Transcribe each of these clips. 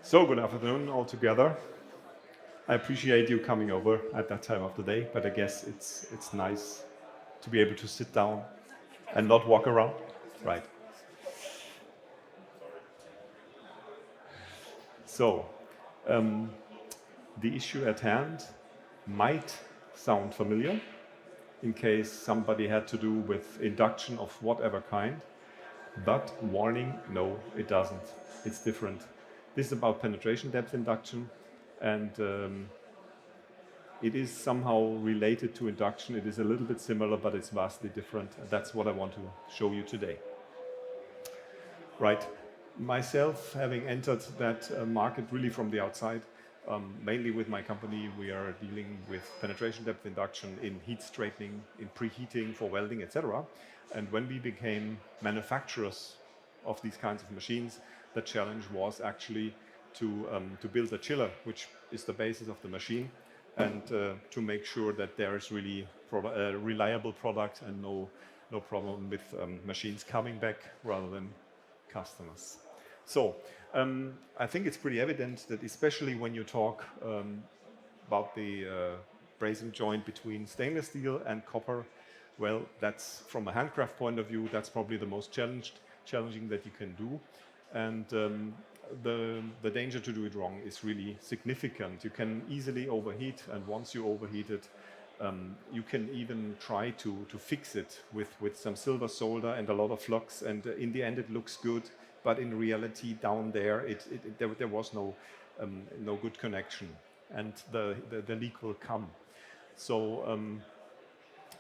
So good afternoon all together. I appreciate you coming over at that time of the day, but I guess it's nice to be able to sit down and not walk around. Right. So, um, the issue at hand might sound familiar in case somebody had to do with induction of whatever kind, but warning, no, it doesn't. It's different. This is about penetration depth induction, and it is somehow related to induction. It is a little bit similar, but it's vastly different. And that's what I want to show you today. Right. Myself, having entered that market really from the outside, mainly with my company, we are dealing with penetration depth induction in heat straightening, in preheating for welding, etc. And when we became manufacturers of these kinds of machines, the challenge was actually to build a chiller, which is the basis of the machine, and to make sure that there is really a reliable product and no problem with machines coming back rather than customers. So I think it's pretty evident that especially when you talk about the brazing joint between stainless steel and copper, well, that's from a handcraft point of view, that's probably the most challenging that you can do. And the danger to do it wrong is really significant. You can easily overheat, and once you overheat it, you can even try to fix it with some silver solder and a lot of flux, and in the end it looks good, but in reality down there there was no good connection, and the leak will come. So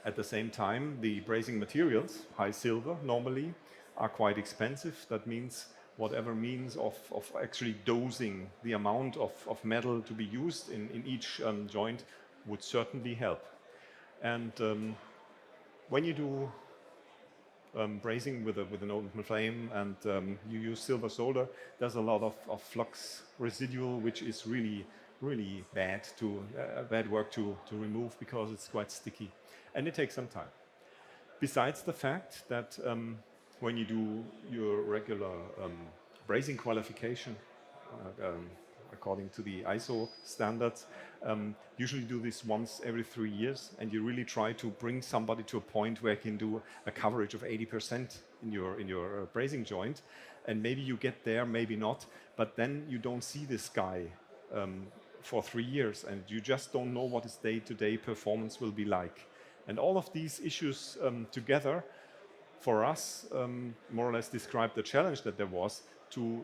at the same time, the brazing materials, high silver normally, are quite expensive. That means whatever means of actually dosing the amount of metal to be used in each joint would certainly help. And when you do brazing with an open flame and you use silver solder, there's a lot of flux residual, which is really bad work to remove because it's quite sticky, and it takes some time. Besides the fact that when you do your regular brazing qualification, according to the ISO standards, usually do this once every 3 years, and you really try to bring somebody to a point where you can do a coverage of 80% in your brazing joint, and maybe you get there, maybe not, but then you don't see this guy for 3 years, and you just don't know what his day-to-day performance will be like. And all of these issues together, for us, more or less describe the challenge that there was to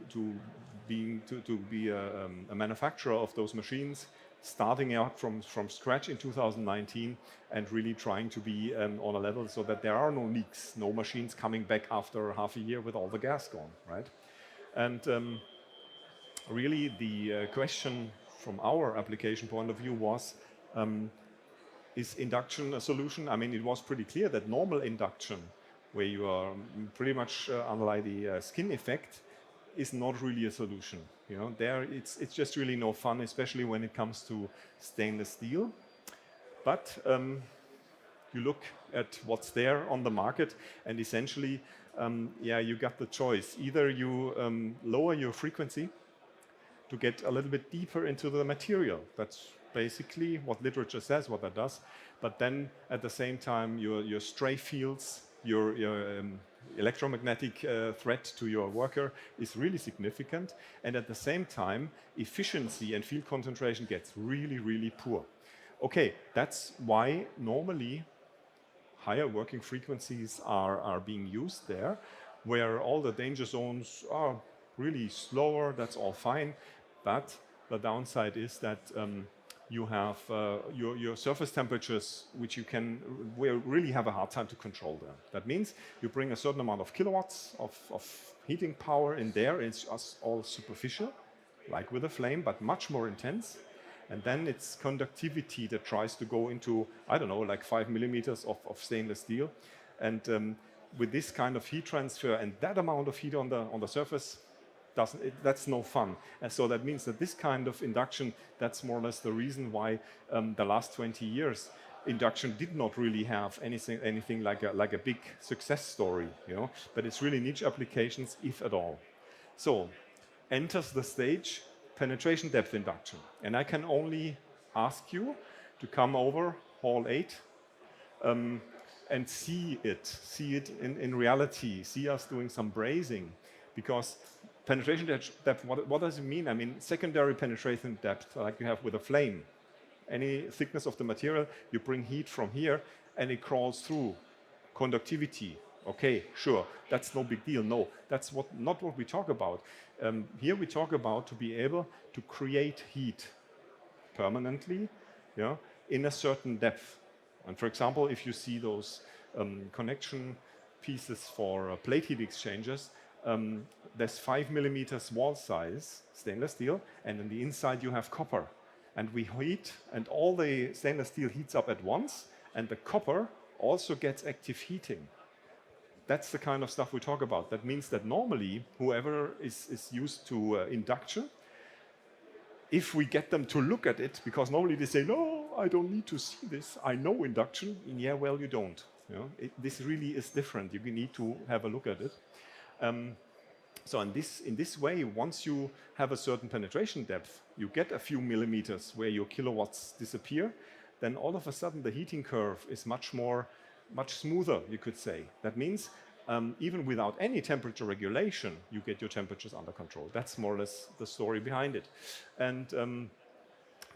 be a manufacturer of those machines, starting out from scratch in 2019 and really trying to be on a level so that there are no leaks, no machines coming back after half a year with all the gas gone, right? And really the question from our application point of view was, is induction a solution? I mean, it was pretty clear that normal induction, where you are pretty much under the skin effect, is not really a solution. You know, there it's just really no fun, especially when it comes to stainless steel. But you look at what's there on the market, and essentially, you got the choice. Either you lower your frequency to get a little bit deeper into the material. That's basically what literature says, what that does. But then at the same time, your stray fields, your electromagnetic threat to your worker is really significant, and at the same time efficiency and field concentration gets really poor. Okay, that's why normally higher working frequencies are being used there, where all the danger zones are really slower. That's all fine, but the downside is that you have your surface temperatures, which will really have a hard time to control them. That means you bring a certain amount of kilowatts of heating power in there. It's all superficial, like with a flame, but much more intense. And then it's conductivity that tries to go into, I don't know, like 5 millimeters of stainless steel. And with this kind of heat transfer and that amount of heat on the surface, that's no fun. And so that means that this kind of induction, that's more or less the reason why the last 20 years induction did not really have anything like a big success story, you know. But it's really niche applications, if at all. So enters the stage penetration depth induction. And I can only ask you to come over hall 8 and see it in reality, see us doing some brazing. Because penetration depth, what does it mean? I mean, secondary penetration depth, like you have with a flame. Any thickness of the material, you bring heat from here and it crawls through. Conductivity, okay, sure, that's no big deal. No, that's not what we talk about. Here we talk about to be able to create heat permanently, yeah, in a certain depth. And for example, if you see those connection pieces for plate heat exchangers, there's 5 millimeters wall size stainless steel, and on the inside you have copper. And we heat, and all the stainless steel heats up at once, and the copper also gets active heating. That's the kind of stuff we talk about. That means that normally, whoever is used to induction, if we get them to look at it, because normally they say, no, I don't need to see this, I know induction. Yeah, well, you don't. You know, this really is different. You need to have a look at it. So in this way, once you have a certain penetration depth, you get a few millimeters where your kilowatts disappear, then all of a sudden the heating curve is much smoother, you could say. That means even without any temperature regulation, you get your temperatures under control. That's more or less the story behind it. And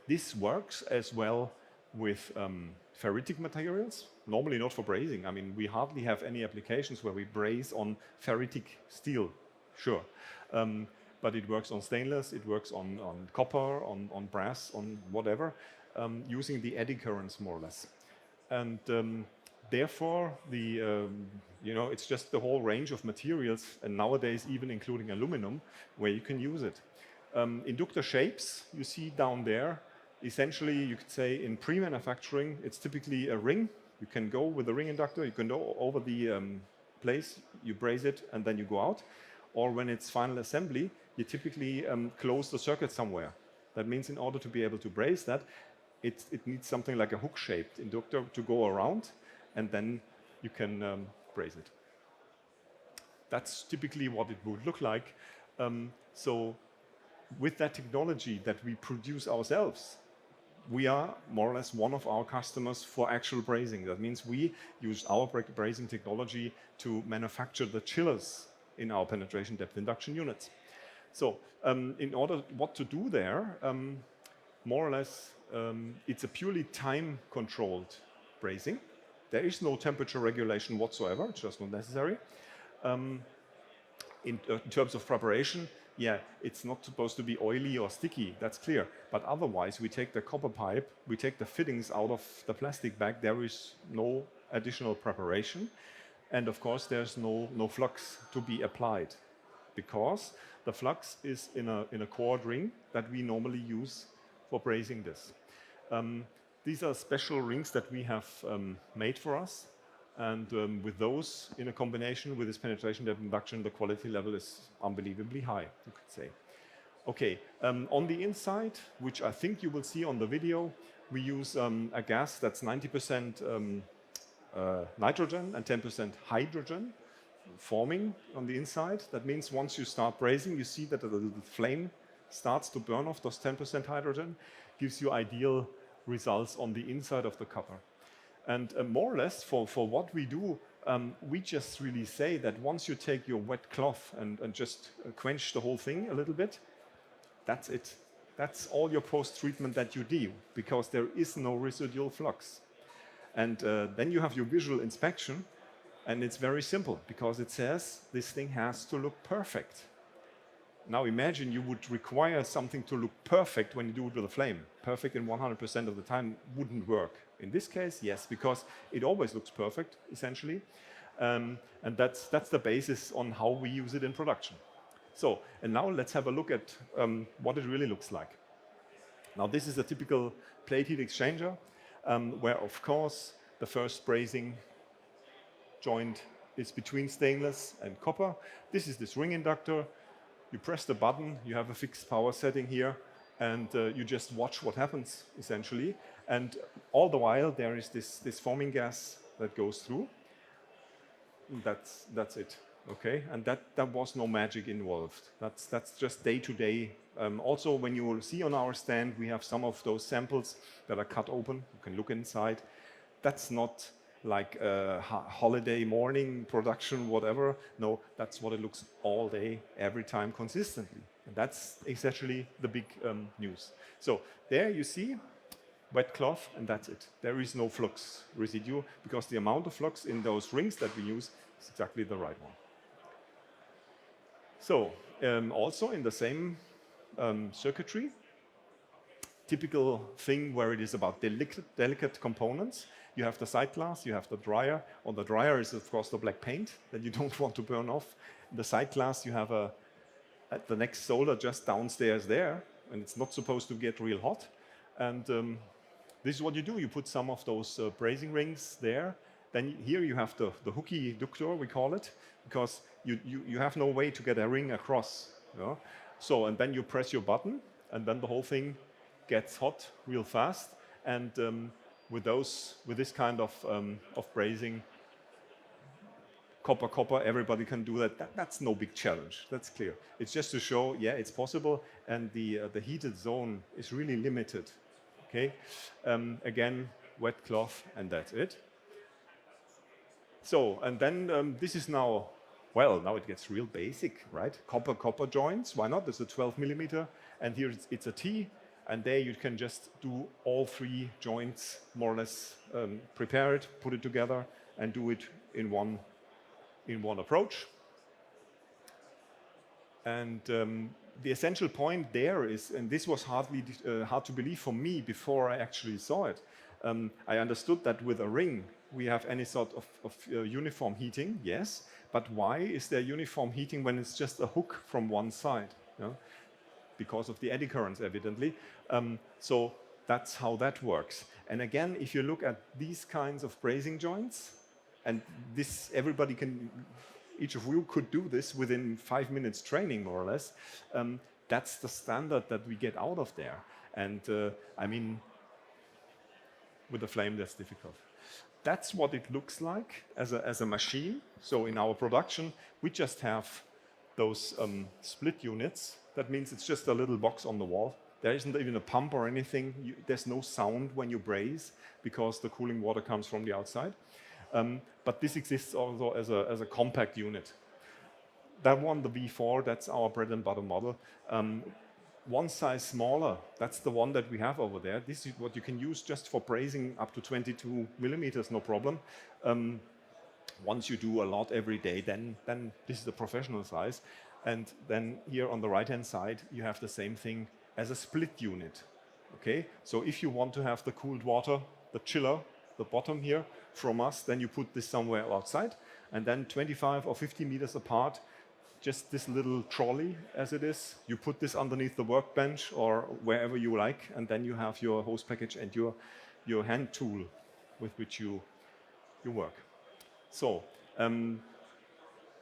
this works as well with ferritic materials, normally not for brazing. I mean, we hardly have any applications where we braze on ferritic steel, sure. But it works on stainless, it works on copper, on brass, on whatever, using the eddy currents more or less. And therefore, it's just the whole range of materials, and nowadays even including aluminum, where you can use it. Inductor shapes, you see down there, essentially you could say in pre-manufacturing, it's typically a ring. You can go with a ring inductor, you can go over the place, you braze it, and then you go out. Or when it's final assembly, you typically close the circuit somewhere. That means in order to be able to braze that, it needs something like a hook-shaped inductor to go around, and then you can braze it. That's typically what it would look like. So with that technology that we produce ourselves, we are more or less one of our customers for actual brazing. That means we use our brazing technology to manufacture the chillers in our penetration depth induction units. So in order what to do there, more or less, it's a purely time-controlled brazing. There is no temperature regulation whatsoever, it's just not necessary. In terms of preparation, yeah, it's not supposed to be oily or sticky, that's clear. But otherwise, we take the copper pipe, we take the fittings out of the plastic bag, there is no additional preparation. And of course, there's no flux to be applied, because the flux is in a cored ring that we normally use for brazing this. These are special rings that we have made for us. And with those, in a combination with this penetration depth induction, the quality level is unbelievably high, you could say. Okay, on the inside, which I think you will see on the video, we use a gas that's 90% nitrogen and 10% hydrogen forming on the inside. That means once you start brazing, you see that the little flame starts to burn off those 10% hydrogen, gives you ideal results on the inside of the copper. And more or less, for what we do, we just really say that once you take your wet cloth and just quench the whole thing a little bit, that's it. That's all your post-treatment that you do, because there is no residual flux. And then you have your visual inspection, and it's very simple, because it says this thing has to look perfect. Now imagine you would require something to look perfect when you do it with a flame. Perfect in 100% of the time wouldn't work. In this case, yes, because it always looks perfect, essentially. And that's the basis on how we use it in production. So, and now let's have a look at what it really looks like. Now this is a typical plate heat exchanger, where of course the first brazing joint is between stainless and copper. This is this ring inductor. You press the button, you have a fixed power setting here, and you just watch what happens, essentially. And all the while, there is this forming gas that goes through. That's it. Okay, and that was no magic involved. That's just day to day. Also, when you will see on our stand, we have some of those samples that are cut open. You can look inside. That's not like a holiday morning production, whatever. No, that's what it looks all day, every time, consistently. And that's essentially the big news. So there you see wet cloth, and that's it. There is no flux residue because the amount of flux in those rings that we use is exactly the right one. So also in the same circuitry, typical thing where it is about delicate components. You have the sight glass, you have the dryer. On the dryer is of course the black paint that you don't want to burn off. In the sight glass you have the next solder just downstairs there, and it's not supposed to get real hot. And this is what you do. You put some of those brazing rings there. Then here you have the hooky ductor, we call it, because you have no way to get a ring across. You know? So, and then you press your button, and then the whole thing gets hot real fast. And with this kind of brazing, copper, everybody can do that. That's no big challenge. That's clear. It's just to show, yeah, it's possible, and the heated zone is really limited. Okay, again, wet cloth, and that's it. So, and then this is now, well, now it gets real basic, right? Copper joints. Why not? There's a 12 millimeter, and here it's a T, and there you can just do all three joints more or less, prepare it, put it together, and do it in one approach. And the essential point there is, and this was hard to believe for me before I actually saw it. I understood that with a ring we have any sort of uniform heating, yes, but why is there uniform heating when it's just a hook from one side? You know? Because of the eddy currents, evidently. So that's how that works. And again, if you look at these kinds of brazing joints, and this everybody can, each of you could do this within 5 minutes training, more or less. That's the standard that we get out of there. And I mean, with a flame, that's difficult. That's what it looks like as a machine. So in our production, we just have those split units. That means it's just a little box on the wall. There isn't even a pump or anything. There's no sound when you braze because the cooling water comes from the outside. But this exists also as a compact unit. That one, the V4, that's our bread and butter model. One size smaller, that's the one that we have over there. This is what you can use just for brazing up to 22 millimeters, no problem. Once you do a lot every day, then this is the professional size. And then here on the right-hand side, you have the same thing as a split unit. Okay, so if you want to have the cooled water, the chiller, the bottom here from us, then you put this somewhere outside, and then 25 or 50 meters apart, just this little trolley as it is, you put this underneath the workbench or wherever you like, and then you have your hose package and your hand tool with which you work. So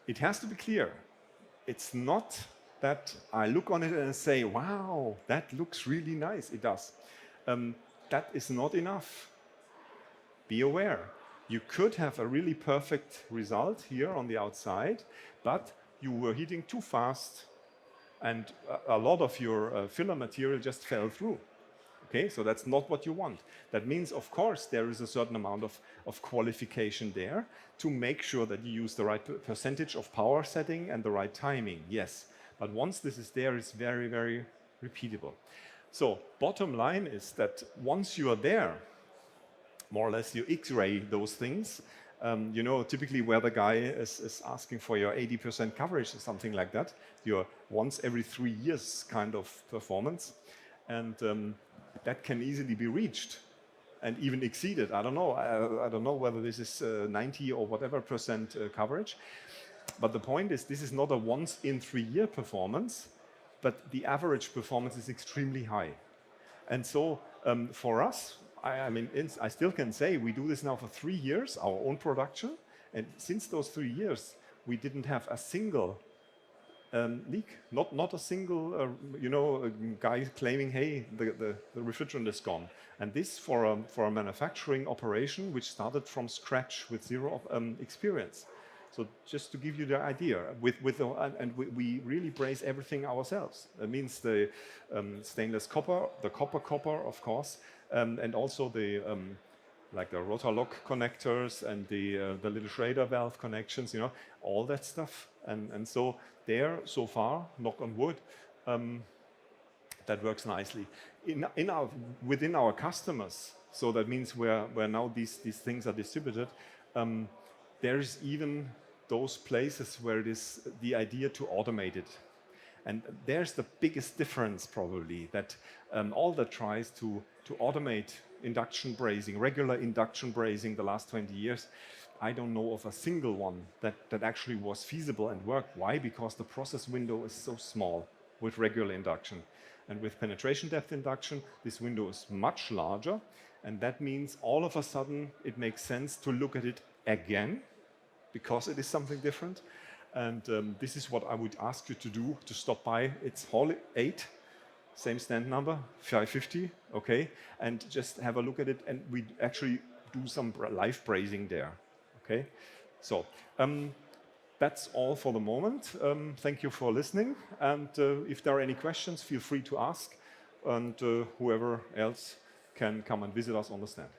it has to be clear. It's not that I look on it and say, wow, that looks really nice. It does. That is not enough. Be aware. You could have a really perfect result here on the outside, but you were heating too fast and a lot of your filler material just fell through. Okay, so that's not what you want. That means, of course, there is a certain amount of qualification there to make sure that you use the right percentage of power setting and the right timing, yes. But once this is there, it's very, very repeatable. So bottom line is that once you are there, more or less you X-ray those things. You know, typically where the guy is asking for your 80% coverage or something like that, your once every 3 years kind of performance. And that can easily be reached and even exceeded. I don't know. I don't know whether this is 90 or whatever percent coverage. But the point is, this is not a once in 3 year performance, but the average performance is extremely high. And so for us, I mean, I still can say we do this now for 3 years, our own production. And since those 3 years, we didn't have a single leak, not a single, guy claiming, hey, the refrigerant is gone. And this for a manufacturing operation which started from scratch with zero experience. So just to give you the idea, we really braze everything ourselves. That means the stainless copper, the copper, of course, and also the like the rotor lock connectors and the little Schrader valve connections, you know, all that stuff. And so there, so far, knock on wood, that works nicely. Within our customers, so that means where now these things are distributed, there is even those places where it is the idea to automate it. And there's the biggest difference probably, that all that tries to automate induction brazing, regular induction brazing the last 20 years, I don't know of a single one that actually was feasible and worked. Why? Because the process window is so small with regular induction. And with penetration depth induction, this window is much larger, and that means all of a sudden it makes sense to look at it again, because it is something different. And this is what I would ask you to do, to stop by. It's Hall 8, same stand number, 550, okay? And just have a look at it, and we actually do some live brazing there, okay? So that's all for the moment. Thank you for listening. And if there are any questions, feel free to ask. And whoever else can come and visit us on the stand.